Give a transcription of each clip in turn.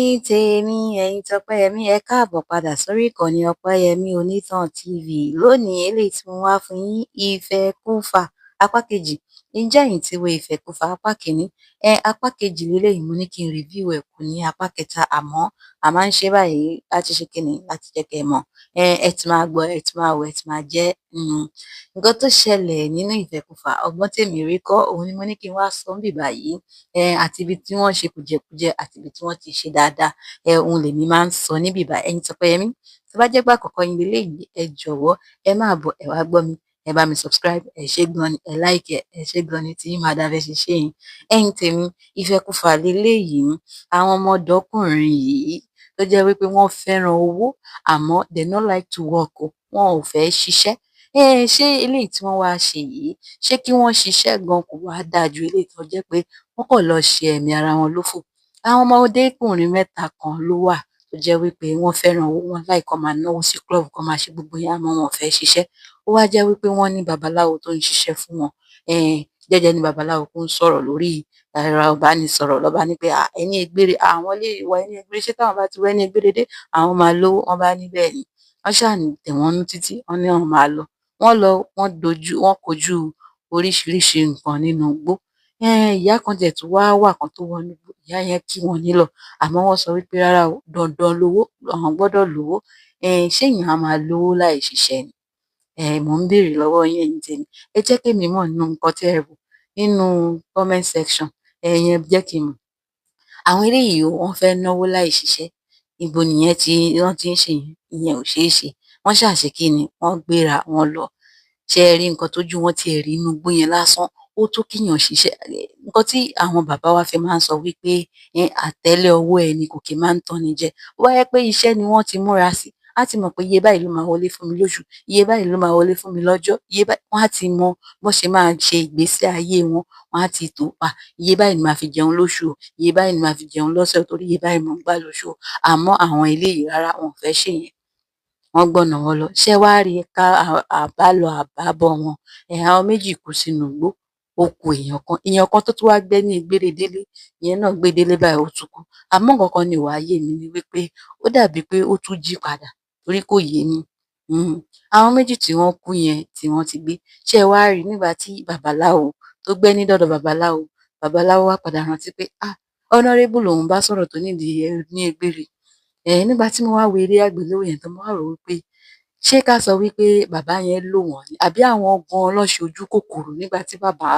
Ẹ̀yin tèmi, ẹ̀yin tọpẹ́yẹmí, ẹ káàbọ̀ padà sórí ìkànnì Ọpẹ́yẹmí Onítàn TV. Lónìí, eléyìí tí mo wá fún yín, ìfẹ́kúfà apá kejì. Ǹjẹ́ ẹ̀yin ti wo ìfẹ́kúfà apá kìíní? Apá kejì leléyìí, mo ní kí n review ẹ̀ kù ní apá kẹta, àmọ́ a máa ń ṣe báyìí láti ṣe kíni, láti jẹ́ kẹ́ ẹ mọ̀. Ẹ ti máa gbọ́, ẹ ti máa wò, ẹ ti máa jẹ́. Nǹkan tó ṣẹlẹ̀ nínú ìfẹ́kúfà, ọgbọ́n tèmi rí kọ́, òun ni mo ní kí n wá sọ níbí báyìí. Àti ibi tí wọ́n ṣe kùjẹkùjẹ àti ibi tí wọ́n ti ṣe dáadáa, òun lèmi máa ń sọ níbí báyìí. Ẹ̀yin tọpẹ́yẹmí, tó bá jẹ́ pé àkọ́kọ́ yín leléyìí, ẹ jọ̀wọ́ ẹ máa bọ̀, ẹ wá gbọ́ mi, ẹ bá mi subscribe, ẹ ṣé gan ni, ẹ like ẹ ṣé gan ni tí yín máa dá bẹ́ ṣe ṣé yín. Ẹ̀yin tèmi, ìfẹ́kúfà leléyìí, àwọn ọmọdọ́kùnrin yìí tó jẹ́ wípé wọ́n fẹ́ràn owó, àmọ́ they no like to work o, wọn ò fẹ́ ṣiṣẹ́. Ṣé eléyìí tí wọ́n wá ṣe yìí, ṣé kí wọ́n ṣiṣẹ́ gan kò wá dáa ju eléyìí tó jẹ́ pé wọ́n kàn lọ ṣe ẹ̀mí ara wọn lófò. Àwọn ọmọdékùnrin mẹ́ta kan ló wà tó jẹ́ wípé wọ́n fẹ́ràn owó, wọn like kán máa náwó sí club, kán máa ṣe gbogbo yẹn, àmọ́ wọn ò fẹ́ ṣiṣẹ́. Ó wá jẹ́ wípé wọ́n ní babaláwo tó ń ṣiṣẹ́ fún wọn. Jẹ́jẹ́ ni babaláwo kó ń sọ̀rọ̀ lórí ẹ̀rọ ìbánisọ̀rọ̀ ló bá ní pé ẹni ègbére, àwọn lè wọ ẹni ègbére, ṣé táwọn bá ti wọ ẹni ègbére dé, àwọn máa lówó. Wọ́n bá ní bẹ́ẹ̀ ni. Wọ́n ṣáà tẹ̀ wọ́n nú títí, wọ́n ní àwọn máa lọ. Wọ́n lọ, wọ́n kojú oríṣiríṣi nǹkan nínú igbó. Ìyá kan tiẹ̀ tún wá wà kan tó wọnú igbó, ìyá yẹn kí wọn nílọ̀, àmọ́ wọ́n sọ wípé rárá o, dandan lowó, àwọn gbọ́dọ̀ lówó. Ṣé èèyàn á máa lówó láì ṣiṣẹ́ ni? Mò ń béèrè lọ́wọ́ yín ẹ̀yin tèmi. Ẹ jẹ́ kémi mọ̀ nínú nǹkan tí ẹ rò nínú comment section. Ẹ̀yin jẹ́ kí n mọ̀. Àwọn eléyìí o, wọ́n fẹ́ náwó láì ṣiṣẹ́. Ibo nìyẹn wọ́n ti ń ṣe yẹn? Ìyẹn ò ṣeé ṣe. Wọ́n ṣáà ṣe kí ni? Wọ́n gbéra, wọ́n lọ. Ṣé ẹ rí nǹkan tójú wọn tí ẹ rí inú igbó yẹn lásán? Ó tó kíyàn ṣiṣẹ́. Nǹkan tí àwọn bàbá wa fi máa ń sọ wípé àtẹ́lẹ̀ ọwọ́ ẹni kò kí máa ń tán ni jẹ. Ó wá jẹ́ pé iṣẹ́ ni wọ́n ti múra sí. Á ti mọ̀ pé iye báyìí ló máa wọlé fún mi lóṣù, iye báyìí ló máa wọlé fún mi lọ́jọ́, iye báyìí. Wọ́n á ti mọ bó ṣe máa ṣe ìgbésí ayé wọn. Wọ́n á ti tò pa. Iye báyìí ni màá fi jẹun lóṣù o, iye báyìí ni màá fi jẹun lọ́sẹ̀ torí iye báyìí mò ń gbà lóṣù o. Àmọ́ àwọn eléyìí rárá, wọn ò fẹ́ ṣe yẹn. Wọ́n gbọ̀nà wọn lọ. Ṣé wá rí ká àbálọ àbábọ̀ wọn? Àwọn méjì kú sínú igbó. Ó ku èèyàn kan. Èèyàn kan tó tún wá gbé ní egbére délé. Ìyẹn náà gbé délé báyìí ó tún kú. Àmọ́ nǹkan kan ni ò wá yé mi ni wípé ó dàbí pé ó tún jí padà torí kò yé mi. Àwọn méjì tí wọ́n kú yẹn tí wọ́n ti gbé. Ṣé ẹ wá rí nígbà tí babaláwo tó gbéní dọ́dọ̀ babaláwo, babaláwo wá padà rántí pé honourable lòun bá sọ̀rọ̀ tó nídìí ní egbére. Nígbà tí mo wá wo eré àgbéléwò yẹn tán, mo wá rò wípé ṣé ká sọ wípé bàbá yẹn lò wọ́n ni? Àbí àwọn gan lọ́ ṣe ojú kòkòrò nígbà tí bàbá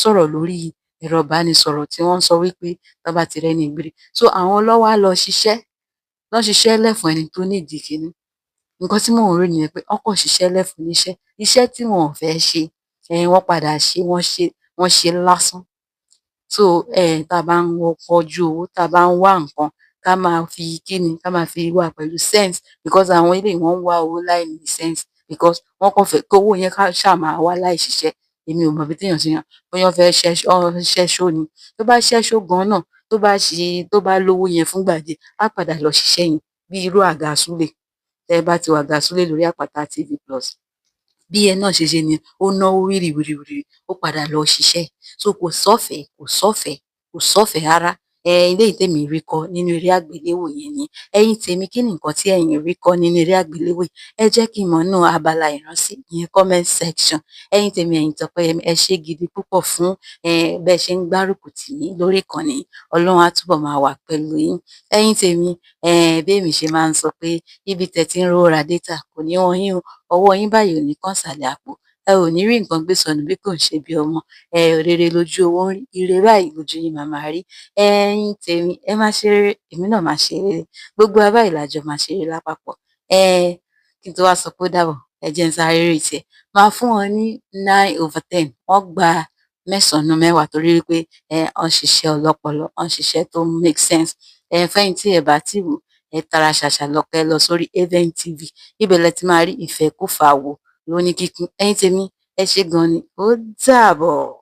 sọ̀rọ̀ lórí ẹ̀rọ ìbánisọ̀rọ̀ tí wọ́n sọ wípé tán bá ti rẹ́ni ègbére. So àwọn lọ́ wá lọ ṣiṣẹ́ lẹ̀ fún ẹni tó nídìí kíní. Nǹkan tí mò ń rò nìyẹn pé wọ́n kàn ṣiṣẹ́ lẹ̀ fún níṣẹ́. Iṣẹ́ tí wọn ò fẹ́ ṣe, wọ́n padà ṣe, wọ́n ṣe lásán. So tá a bá ń kọjú owó, tá a bá ń wá nǹkan, ká máa fi kíni, ká máa fi wá pẹ̀lú sense, because àwọn eléyìí wọ́n ń wá owó láì ní sense, because wọ́n kàn fẹ́ kí owó yẹn ṣáà máa wá láì ṣiṣẹ́. Èmi ò mọ ibi téèyàn ti yàn. Bóyá wọ́n fẹ́ ṣẹ́ṣó ni. Tó bá ṣẹ́ṣó gan náà, tó bá lówó yẹn fúngbà díẹ̀, á padà lọ ṣiṣẹ́ yẹn bí irú Àga Súlè. Tẹ́ ẹ bá ti wo Àga Súlè lórí Àpáta TV Plus. Bí ẹ náà ṣe ṣe nìyẹn, ó náwó wìrìwìrìwìrì, ó padà lọ ṣiṣẹ́. So kò sọ́fẹ̀ẹ́, kò sọ́fẹ̀ẹ́, kò sọ́fẹ̀ẹ́ rárá. Eléyìí tèmi rí kọ́ nínú eré àgbéléwò yẹn ni. Ẹ̀yin tèmi, kí ni nǹkan tí ẹ̀yin rí kọ́ nínú eré àgbéléwò yìí? Ẹ jẹ́ kí n mọ̀ nínú abala ìránṣẹ́, ìyẹn comment section. Ẹ̀yin tèmi, ẹ̀yin tọpẹ́yẹmí, ẹ ṣé gidi púpọ̀ fún bẹ́ẹ̀ ṣe ń gbárùkù tì mí lórí ìkànnì yìí. Ọlọ́run á túbọ̀ máa wà pẹ̀lú yín. Ẹ̀yin tèmi, bémi ṣe máa ń sọ pé ibi tẹ́ ti ń rówó ra data kò ní wọ́n yín o. Ọwọ́ yín báyìí ò ní kàn sàlẹ̀ àpò. Ẹ ò ní rí nǹkan gbé sọnù bí kò ń ṣe bí ọmọ. Rere lójú owó ń rí, ire báyìí lójú yín máa máa rí. Ẹ̀yin tèmi, ẹ máa ṣe rere, èmi náà máa ṣe rere. Gbogbo wa báyìí la jọ máa ṣe rere lápapọ̀. Kí n tó wá sọ pé ó dàbọ̀, ẹ jẹ́ n sáré rate ẹ̀. Máa fún wọn ní 9/10. Wọ́n gba 9 nínú 10 torí wípé wọ́n ṣiṣẹ́ ọlọ́pọlọ, wọ́n ṣiṣẹ́ tó make sense. Fẹ́yìn tí ẹ bá tí wò, ẹ tara ṣàṣà lọ kẹ́ lọ sórí Haven TV. Ibẹ̀ lẹ ti máa rí ìfẹ́kúfà wò lóní kíkún. Ẹ̀yin tèmi, ẹ ṣé gan ni. Ó dàbọ̀.